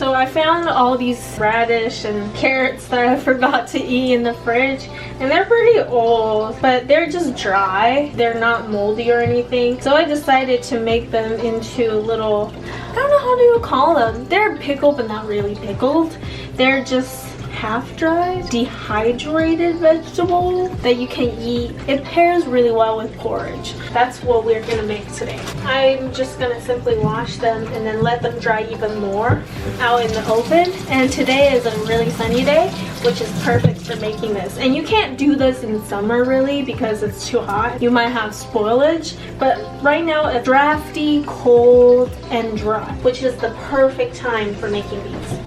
So I found all these radish and carrots that I forgot to eat in the fridge, and they're pretty old, but they're just dry. They're not moldy or anything. So I decided to make them into little, I don't know how to call them. They're pickled but not really pickled. They're just half-dried, dehydrated vegetable that you can eat. It pairs really well with porridge. That's what we're gonna make today. I'm just gonna simply wash them and then let them dry even more out in the open. And today is a really sunny day, which is perfect for making this. And you can't do this in summer really because it's too hot. You might have spoilage, but right now it's drafty, cold, and dry, which is the perfect time for making these.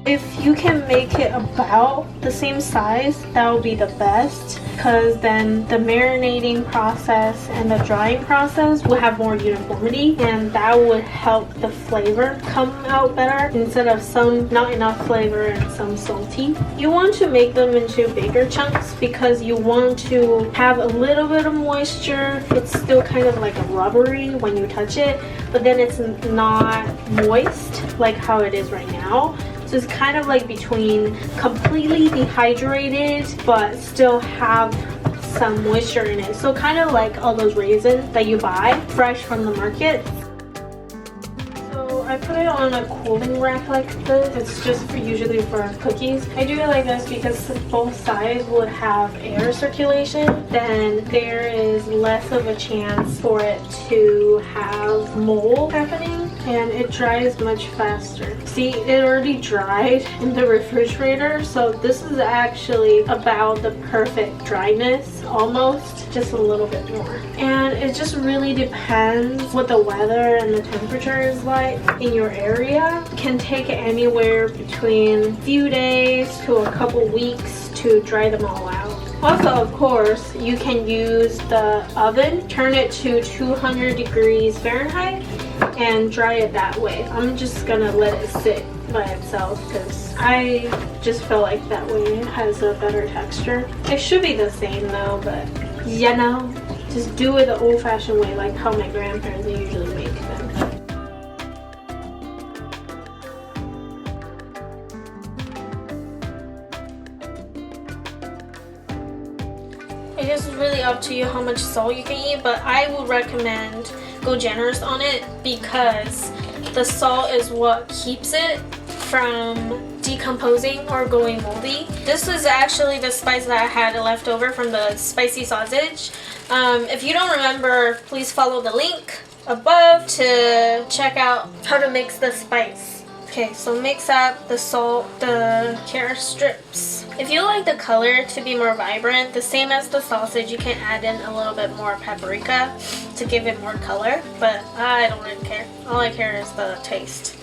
If you can make it about the same size, that would be the best, because then the marinating process and the drying process will have more uniformity, and that would help the flavor come out better instead of some not enough flavor and some salty. You want to make them into bigger chunks because you want to have a little bit of moisture. It's still kind of like a rubbery when you touch it, but then it's not moist like how it is right now. So it's kind of like between completely dehydrated but still have some moisture in it. So kind of like all those raisins that you buy fresh from the market. So I put it on a cooling rack like this. It's just usually for cookies. I do it like this because both sides would have air circulation. Then there is less of a chance for it to have mold happening, and it dries much faster. See, it already dried in the refrigerator, so this is actually about the perfect dryness, almost, just a little bit more. And it just really depends what the weather and the temperature is like in your area. It can take anywhere between a few days to a couple weeks to dry them all out. Also, of course, you can use the oven, turn it to 200 degrees Fahrenheit, and dry it that way. I'm just gonna let it sit by itself because I just feel like that way it has a better texture. It should be the same though, but you know, just do it the old-fashioned way, like how my grandparents usually make them. It is really up to you how much salt you can eat, but I would recommend go generous on it because the salt is what keeps it from decomposing or going moldy. This is actually the spice that I had left over from the spicy sausage. If you don't remember, please follow the link above to check out how to mix the spice. Okay, so mix up the salt, the carrot strips. If you like the color to be more vibrant, the same as the sausage, you can add in a little bit more paprika to give it more color, but I don't really care. All I care is the taste.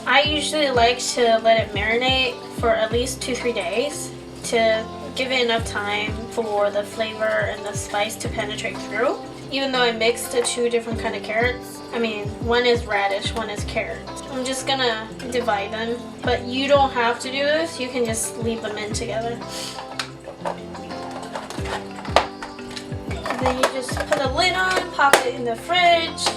I usually like to let it marinate for at least 2-3 days to give it enough time for the flavor and the spice to penetrate through. Even though I mixed the two different kind of carrots, I mean, one is radish, one is carrot. I'm just gonna divide them, but you don't have to do this. You can just leave them in together. And then you just put a lid on, pop it in the fridge.